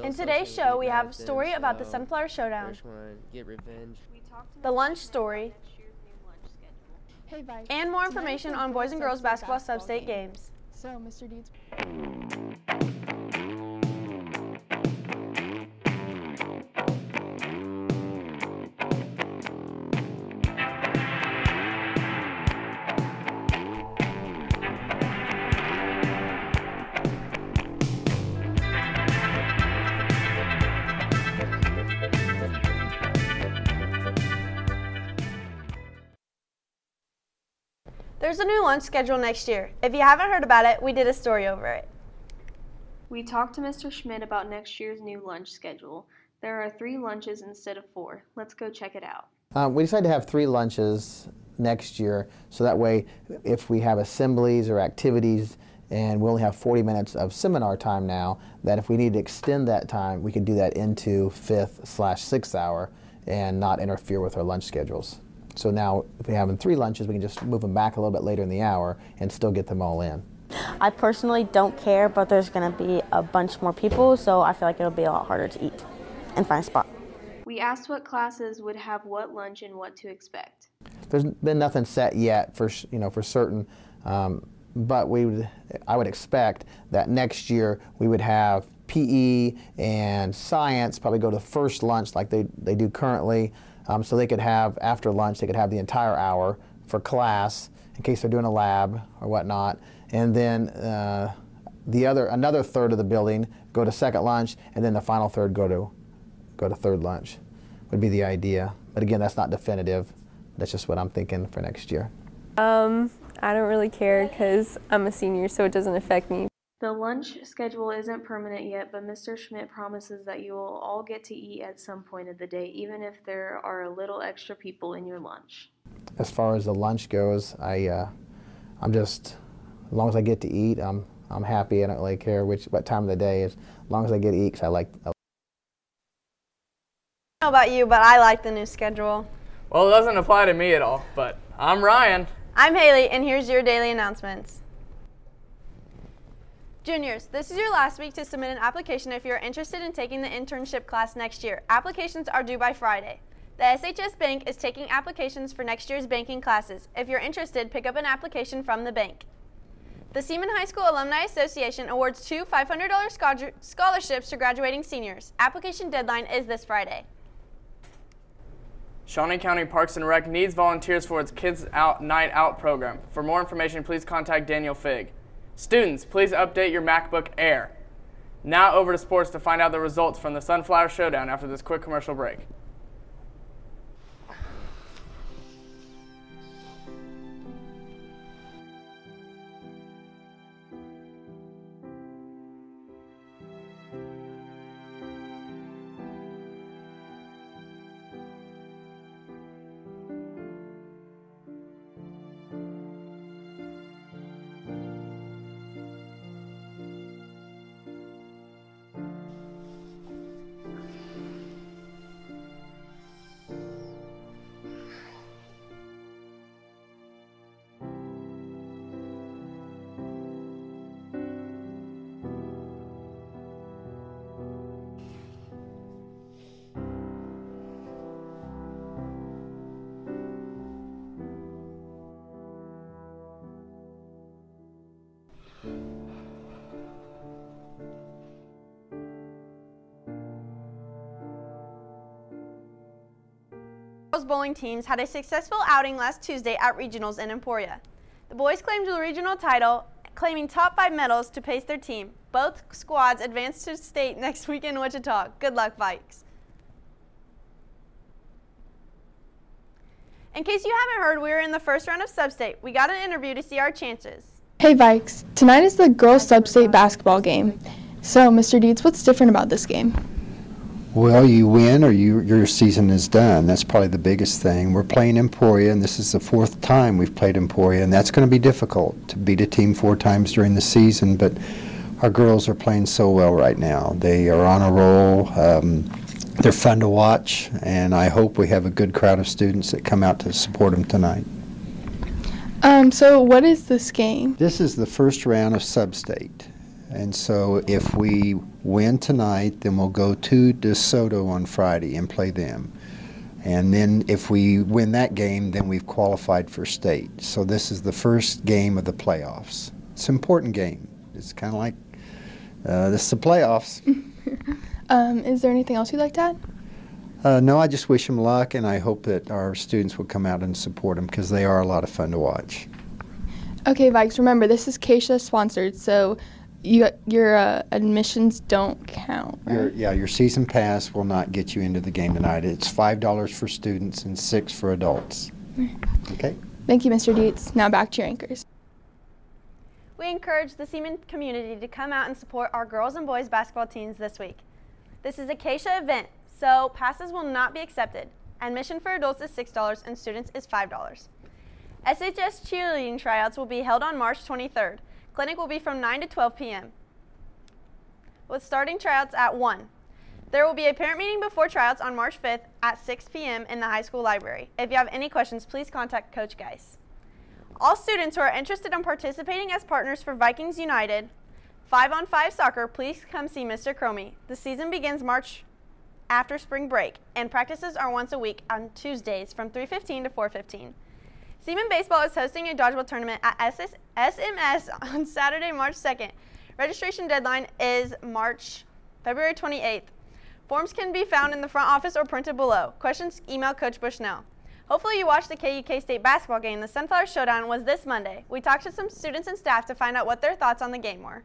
In today's show, we have a story about the Sunflower Showdown, get revenge. the lunch story, and more information on boys and girls basketball sub-state games. So, Mr. Deeds. There's a new lunch schedule next year. If you haven't heard about it, we did a story over it. We talked to Mr. Schmidt about next year's new lunch schedule. There are 3 lunches instead of 4. Let's go check it out. We decided to have 3 lunches next year, so that way if we have assemblies or activities and we only have 40 minutes of seminar time now, that if we need to extend that time, we can do that into 5th/6th hour and not interfere with our lunch schedules. So now, if we have 3 lunches, we can just move them back a little bit later in the hour and still get them all in. I personally don't care, but there's going to be a bunch more people, so I feel like it'll be a lot harder to eat and find a spot. We asked what classes would have what lunch and what to expect. There's been nothing set yet for certain, but I would expect that next year we would have PE and science probably go to first lunch like they do currently. So they could have, after lunch, they could have the entire hour for class in case they're doing a lab or whatnot. And then another third of the building go to second lunch, and then the final third go to third lunch would be the idea. But again, that's not definitive. That's just what I'm thinking for next year. I don't really care because I'm a senior, so it doesn't affect me. The lunch schedule isn't permanent yet, but Mr. Schmidt promises that you will all get to eat at some point of the day, even if there are a little extra people in your lunch. As far as the lunch goes, I'm just, as long as I get to eat, I'm happy. I don't really care what time of the day. As long as I get to eat, 'cause I like. I don't know about you, but I like the new schedule. Well, it doesn't apply to me at all, but I'm Ryan. I'm Haley, and here's your daily announcements. Juniors, this is your last week to submit an application if you're interested in taking the internship class next year. Applications are due by Friday. The SHS Bank is taking applications for next year's banking classes. If you're interested, pick up an application from the bank. The Seaman High School Alumni Association awards 2 $500 scholarships to graduating seniors. Application deadline is this Friday. Shawnee County Parks and Rec needs volunteers for its Kids Night Out program. For more information, please contact Daniel Figg. Students, please update your MacBook Air. Now over to sports to find out the results from the Sunflower Showdown after this quick commercial break. Girls bowling teams had a successful outing last Tuesday at regionals in Emporia. The boys claimed the regional title, claiming top 5 medals to pace their team. Both squads advanced to state next week in Wichita. Good luck, Vikes. In case you haven't heard, we were in the first round of Sub-State. We got an interview to see our chances. Hey Vikes, tonight is the girls Sub-State basketball game. So, Mr. Deeds, what's different about this game? Well, you win or your season is done. That's probably the biggest thing. We're playing Emporia, and this is the 4th time we've played Emporia, and that's going to be difficult to beat a team 4 times during the season, but our girls are playing so well right now. They are on a roll. They're fun to watch, and I hope we have a good crowd of students that come out to support them tonight. So what is this game? This is the first round of Sub-State. And so if we win tonight, then we'll go to DeSoto on Friday and play them. And then if we win that game, then we've qualified for state. So this is the first game of the playoffs. It's an important game. It's kind of like this is the playoffs. Is there anything else you'd like to add? No, I just wish them luck, and I hope that our students will come out and support them because they are a lot of fun to watch. Okay, Vikes, remember, this is KSHAA sponsored, so your admissions don't count, right? Your season pass will not get you into the game tonight. It's $5 for students and $6 for adults. Okay? Thank you, Mr. Dietz. Now back to your anchors. We encourage the Seaman community to come out and support our girls and boys basketball teams this week. This is a KSHAA event, so passes will not be accepted. Admission for adults is $6 and students is $5. SHS cheerleading tryouts will be held on March 23rd. Clinic will be from 9 to 12 p.m. with starting tryouts at 1. There will be a parent meeting before tryouts on March 5th at 6 p.m. in the high school library. If you have any questions, please contact Coach Geis. All students who are interested in participating as partners for Vikings United 5-on-5 soccer, please come see Mr. Cromie. The season begins March after spring break, and practices are once a week on Tuesdays from 3:15 to 4:15. Seaman Baseball is hosting a dodgeball tournament at SMS on Saturday, March 2nd. Registration deadline is February 28th. Forms can be found in the front office or printed below. Questions, email Coach Bushnell. Hopefully you watched the KU K-State basketball game. The Sunflower Showdown was this Monday. We talked to some students and staff to find out what their thoughts on the game were.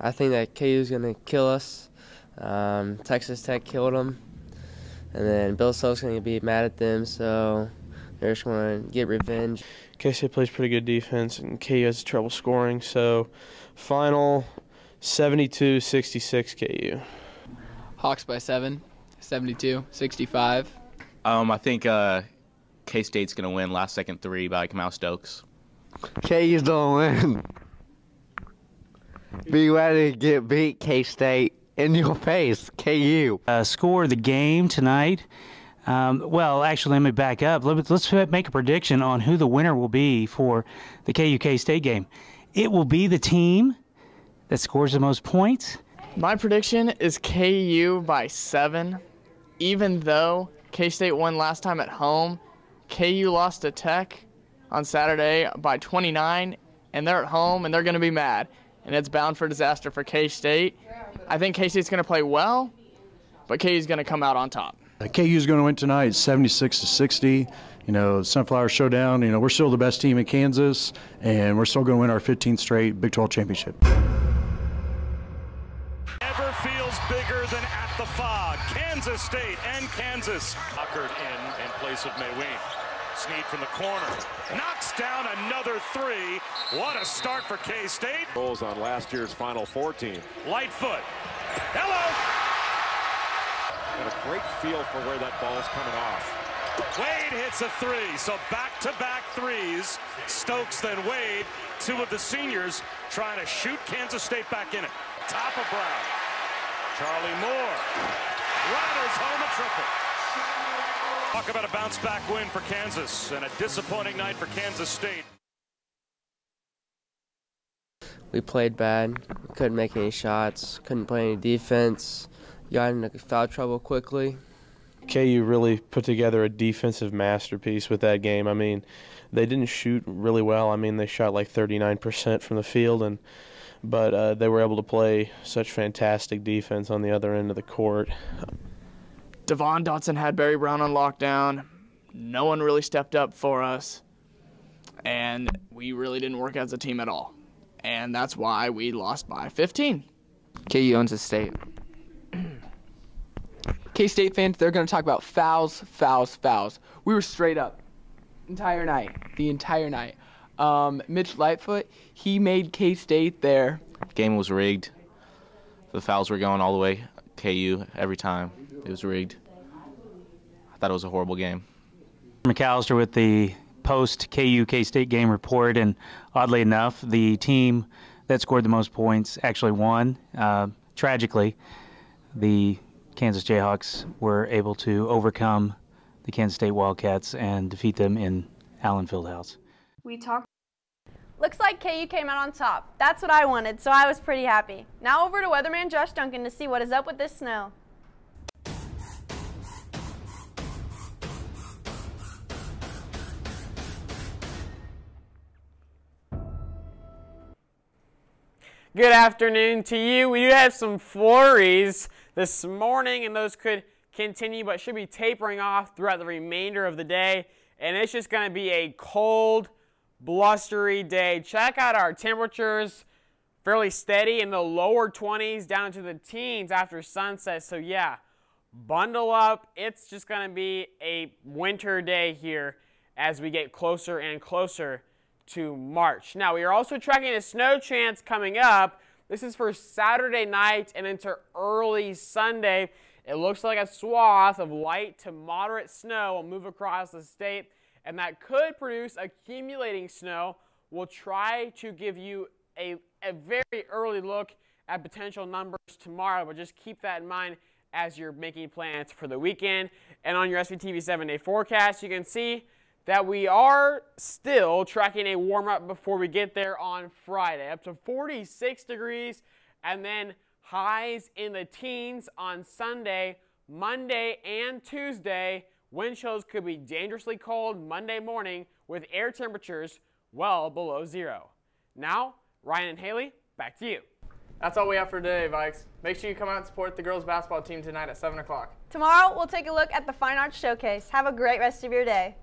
I think that KU is going to kill us. Texas Tech killed them. And then Bill Self's going to be mad at them, so they're just going to get revenge. K-State plays pretty good defense, and KU has trouble scoring. So final 72-66 KU. Hawks by 7, 72-65. I think K-State's going to win last second three by Kamau Stokes. KU's going to win. Be ready to get beat, K-State, in your face, KU. Score of the game tonight. Well, actually, let me back up. Let's make a prediction on who the winner will be for the KU K-State game. It will be the team that scores the most points. My prediction is KU by 7. Even though K-State won last time at home, KU lost to Tech on Saturday by 29, and they're at home, and they're going to be mad. And it's bound for disaster for K-State. I think K-State's going to play well, but KU's going to come out on top. KU's going to win tonight 76-60. You know, Sunflower Showdown, you know, we're still the best team in Kansas, and we're still going to win our 15th straight Big 12 championship. Never feels bigger than at the Fog. Kansas State and Kansas. Tuckered in place of Mayween. Snead from the corner. Knocks down another three. What a start for K-State. Goals on last year's Final Four team. Lightfoot. Hello. Got a great feel for where that ball's coming off. Wade hits a three. So back-to-back threes. Stokes then Wade. Two of the seniors trying to shoot Kansas State back in it. Top of Brown. Charlie Moore. Rattles home a triple. Talk about a bounce-back win for Kansas and a disappointing night for Kansas State. We played bad. We couldn't make any shots. Couldn't play any defense. Got into foul trouble quickly. KU really put together a defensive masterpiece with that game. I mean, they didn't shoot really well. I mean, they shot like 39% from the field, but they were able to play such fantastic defense on the other end of the court. Devon Dotson had Barry Brown on lockdown. No one really stepped up for us, and we really didn't work as a team at all. And that's why we lost by 15. KU owns the state. K-State fans, they're going to talk about fouls, fouls, fouls. We were straight up the entire night. Mitch Lightfoot, he made K-State there. Game was rigged. The fouls were going all the way KU every time. It was rigged. I thought it was a horrible game. McAllister with the post-KU K-State game report, and oddly enough, the team that scored the most points actually won. Tragically, the Kansas Jayhawks were able to overcome the Kansas State Wildcats and defeat them in Allen Fieldhouse. We talked. Looks like KU came out on top. That's what I wanted, so I was pretty happy. Now over to weatherman Josh Duncan to see what is up with this snow. Good afternoon to you. We do have some flurries this morning, and those could continue, but should be tapering off throughout the remainder of the day. And it's just going to be a cold, blustery day. Check out our temperatures, fairly steady in the lower 20s down to the teens after sunset. So yeah, bundle up. It's just going to be a winter day here as we get closer and closer to March. Now, we are also tracking a snow chance coming up. This is for Saturday night and into early Sunday. It looks like a swath of light to moderate snow will move across the state, and that could produce accumulating snow. We'll try to give you a very early look at potential numbers tomorrow, but just keep that in mind as you're making plans for the weekend. And on your SVTV 7-day forecast, you can see that we are still tracking a warm-up before we get there on Friday, up to 46 degrees, and then highs in the teens on Sunday, Monday, and Tuesday. Wind chills could be dangerously cold Monday morning with air temperatures well below zero. Now, Ryan and Haley, back to you. That's all we have for today, Vikes. Make sure you come out and support the girls basketball team tonight at 7 o'clock. Tomorrow, we'll take a look at the Fine Arts Showcase. Have a great rest of your day.